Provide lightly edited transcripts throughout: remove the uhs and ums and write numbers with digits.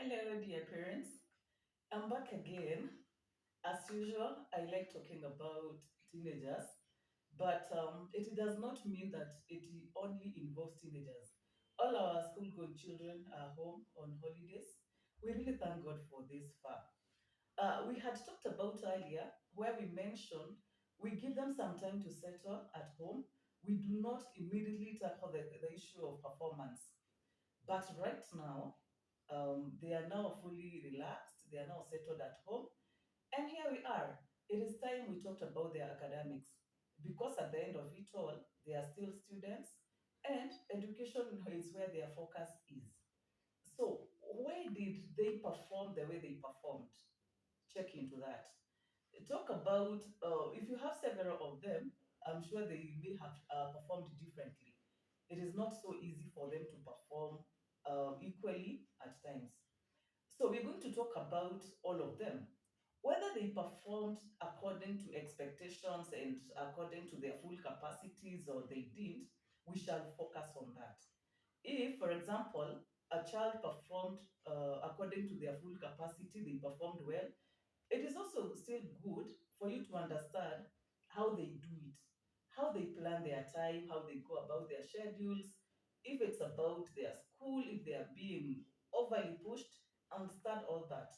Hello, dear parents. I'm back again. As usual, I like talking about teenagers, but it does not mean that it only involves teenagers. All our school going children are home on holidays. We really thank God for this far. We had talked about earlier where we mentioned we give them some time to settle at home. We do not immediately tackle the issue of performance. But right now, they are now fully relaxed, they are now settled at home. And here we are. It is time we talked about their academics because at the end of it all, they are still students and education is where their focus is. So, why did they perform the way they performed? Check into that. Talk about if you have several of them, I'm sure they may have performed differently. It is not so easy for them to perform equally at times. So we're going to talk about all of them, whether they performed according to expectations and according to their full capacities or they didn't. We shall focus on that. If, for example, a child performed according to their full capacity, they performed well, it is also still good for you to understand how they do it, how they plan their time, how they go about their schedules, if it's about their school, if they are being overly pushed, understand all that.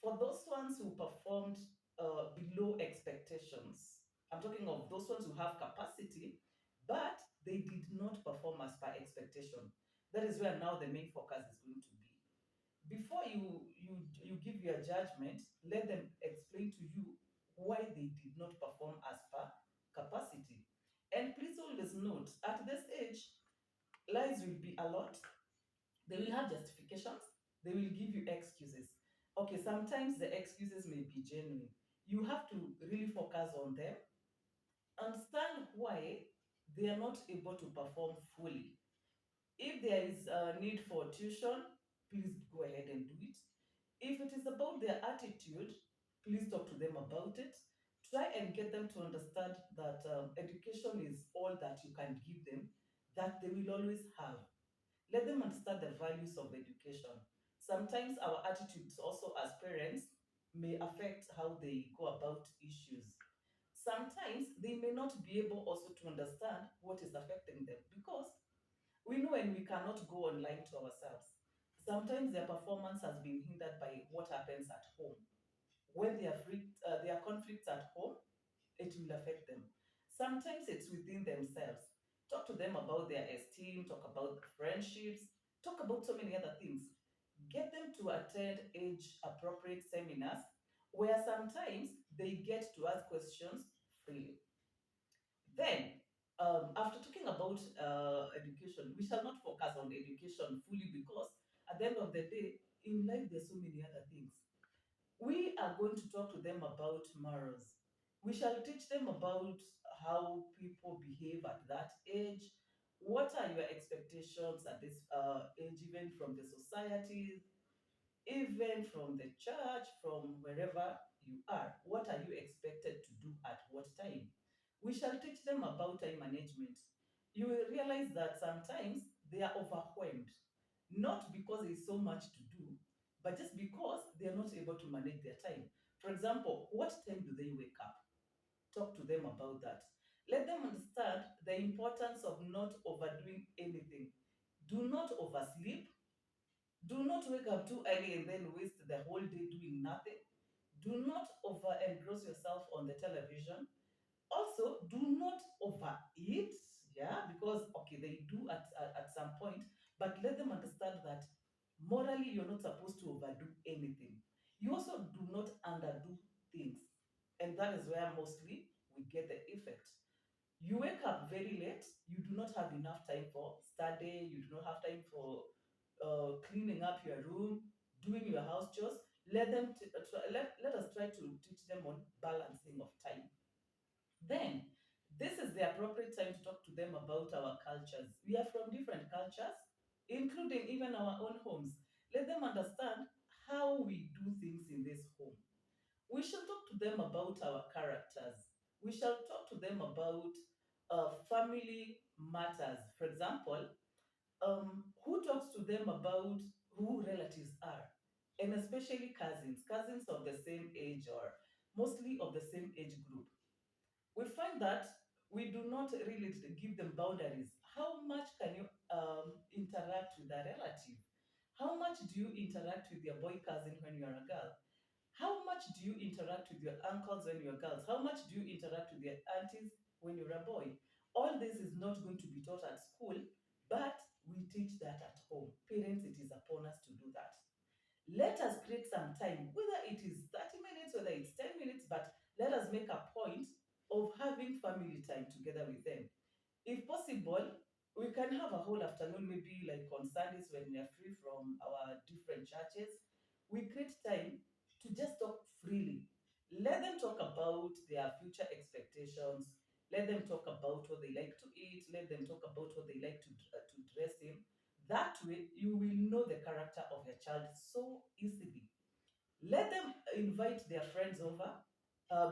For those ones who performed below expectations, I'm talking of those ones who have capacity, but they did not perform as per expectation. That is where now the main focus is going to be. Before you give your judgment, let them explain to you why they did not perform as per capacity. And please always note, at this age, lies will be a lot. They will have justifications, they will give you excuses. Okay, sometimes the excuses may be genuine. You have to really focus on them, understand why they are not able to perform fully. If there is a need for tuition, please go ahead and do it. If it is about their attitude, please talk to them about it. Try and get them to understand that education is all that you can give them, that they will always have. Let them understand the values of education. Sometimes our attitudes, also as parents, may affect how they go about issues. Sometimes they may not be able also to understand what is affecting them because we know when we cannot go online to ourselves. Sometimes their performance has been hindered by what happens at home. When there are conflicts at home, it will affect them. Sometimes it's within themselves. Talk to them about their esteem, talk about friendships, talk about so many other things. Get them to attend age appropriate seminars where sometimes they get to ask questions freely. Then, after talking about education, we shall not focus on education fully because at the end of the day, in life, there's so many other things. We are going to talk to them about morals. We shall teach them about how people behave at that age. What are your expectations at this age, even from the society, even from the church, from wherever you are? What are you expected to do at what time? We shall teach them about time management. You will realize that sometimes they are overwhelmed, not because there's so much to do, but just because they are not able to manage their time. For example, what time do they wake up? Talk to them about that. Let them understand the importance of not overdoing anything. Do not oversleep. Do not wake up too early and then waste the whole day doing nothing. Do not over engross yourself on the television. Also, do not overeat, yeah, because okay, they do at some point, but let them understand that morally you're not supposed to overdo anything. You also do not underdo things, and that is where mostly we get the effect. You wake up very late, you do not have enough time for study, you do not have time for cleaning up your room, doing your house chores. Let us try to teach them on balancing of time. Then, this is the appropriate time to talk to them about our cultures. We are from different cultures, including even our own homes. Let them understand how we do things in this home. We shall talk to them about our characters. We shall talk to them about family matters. For example, who talks to them about who relatives are? and especially cousins of the same age or mostly of the same age group, we find that we do not really give them boundaries. How much can you interact with a relative? How much do you interact with your boy cousin when you're a girl? How much do you interact with your uncles when you're girls? How much do you interact with your aunties when you're a boy? All this is not going to be taught at school, but we teach that at home. Parents, it is upon us to do that. Let us create some time, whether it is 30 minutes, whether it's 10 minutes, but let us make a point of having family time together with them. If possible, we can have a whole afternoon, maybe like on Sundays when we are free from our different churches. We create time to just talk freely. Let them talk about their future expectations. Let them talk about what they like to eat. Let them talk about what they like to dress in. That way, you will know the character of your child so easily. Let them invite their friends over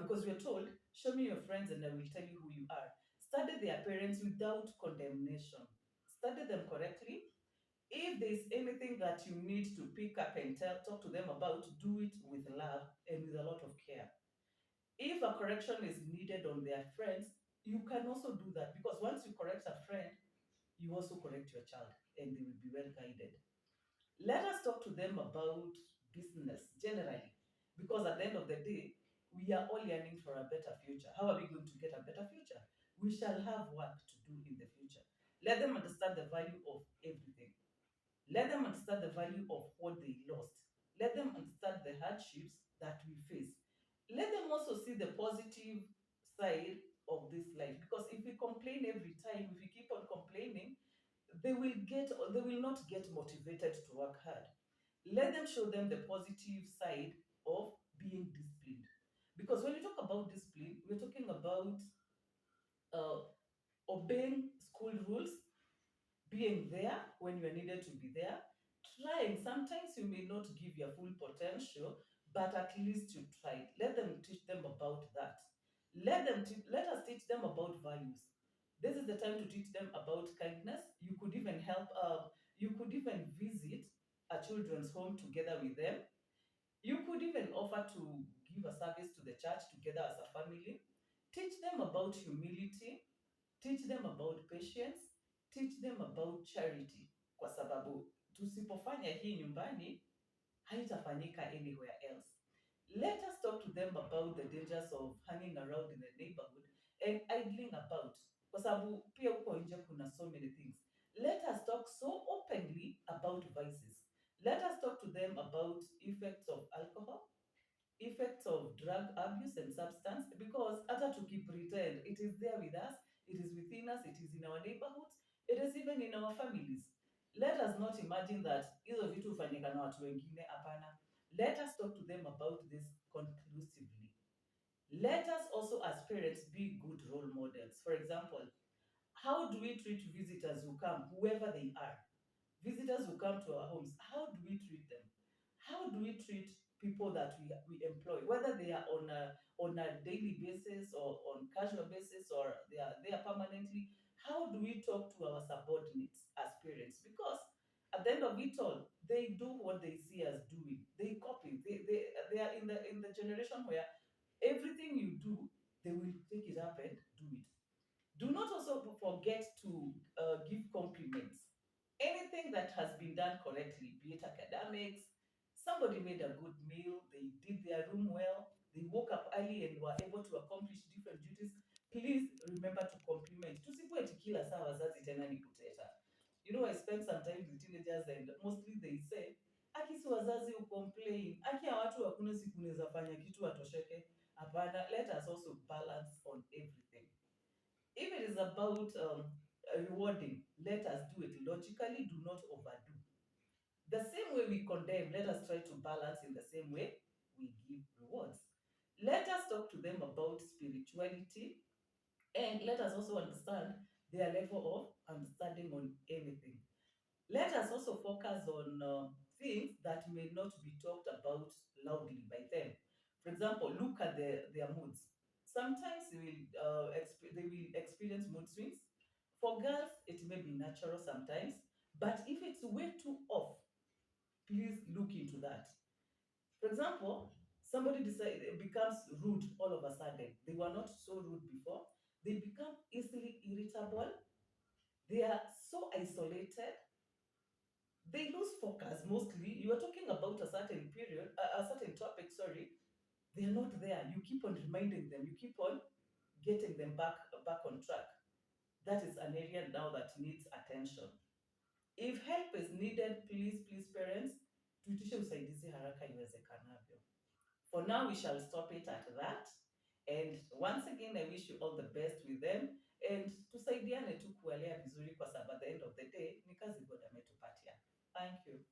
because we're told, show me your friends and I will tell you who you are. Study their parents without condemnation. Study them correctly. If there's anything that you need to pick up and talk to them about, do it with love and with a lot of care. If a correction is needed on their friends, you can also do that because once you correct a friend, you also correct your child and they will be well guided. Let us talk to them about business generally, because at the end of the day, we are all yearning for a better future. How are we going to get a better future? We shall have work to do in the future. Let them understand the value of everything. Let them understand the value of what they lost. Let them understand the hardships that we face. Let them also see the positive side of this life. Because if we complain every time, if we keep on complaining, they will not get motivated to work hard. Let them show them the positive side of being disciplined. Because when you talk about discipline, we're talking about uh, obeying school rules, being there when you are needed to be there, trying. Sometimes you may not give your full potential, but at least you tried. Let them teach them about that. Let us teach them about values. This is the time to teach them about kindness. You could even help. You could even visit a children's home together with them. You could even offer to give a service to the church together as a family. Teach them about humility, teach them about patience, teach them about charity, kwa sababu tusipofanya hii nyumbani haitafanyika anywhere else. Let us talk to them about the dangers of hanging around in the neighborhood and idling about, kwa sababu pia huko nje kuna so many things. Let us talk so openly about vices. Let us talk to them about effects of alcohol, effects of drug abuse and substance, because hata tukipretend, it is there with us, it is within us, it is in our neighborhoods, it is even in our families. Let us not imagine that hizo vitu hufanyika na watu wengine. Hapana. Let us talk to them about this conclusively. Let us also as parents be good role models. For example, how do we treat visitors who come, whoever they are? Visitors who come to our homes, how do we treat them? How do we treat people that we employ, whether they are on a daily basis or on casual basis or they are there permanently? How do we talk to our subordinates as parents? Because at the end of it all, they do what they see us doing. They copy. They are in the generation where everything you do, they will take it up and do it. Do not also forget to give compliments. Anything that has been done correctly, be it academics, somebody made a good meal, they did their room well, they woke up early and were able to accomplish different duties, please remember to compliment. Tusikuwe eti kila saa wazazi tena ni kuteta. You know, I spent some time with teenagers and mostly they say, aki si wazazi ucomplain, aki ya watu hakuna siku unaweza fanya kitu atosheke. Hapana, let us also balance on everything. If it is about rewarding, let us do it logically, do not overdo. The same way we condemn, let us try to balance in the same way we give rewards. Let us talk to them about spirituality and let us also understand their level of understanding on anything. Let us also focus on things that may not be talked about loudly by them. For example, look at their moods. Sometimes they will experience mood swings. For girls, it may be natural sometimes, but if it's way too off, please look into that. For example, somebody becomes rude all of a sudden. They were not so rude before. They become easily irritable. They are so isolated. They lose focus mostly. You are talking about a certain period, a certain topic, sorry. They are not there. You keep on reminding them. You keep on getting them back on track. That is an area now that needs attention. If help is needed, please parents, tuitishe usaidizi haraka iwezekanavyo. For now, we shall stop it at that. And once again, I wish you all the best with them. And tusaidiane tu kuwalea vizuri kwa sababu at the end of the day, ni kazi God ametupatia. Thank you.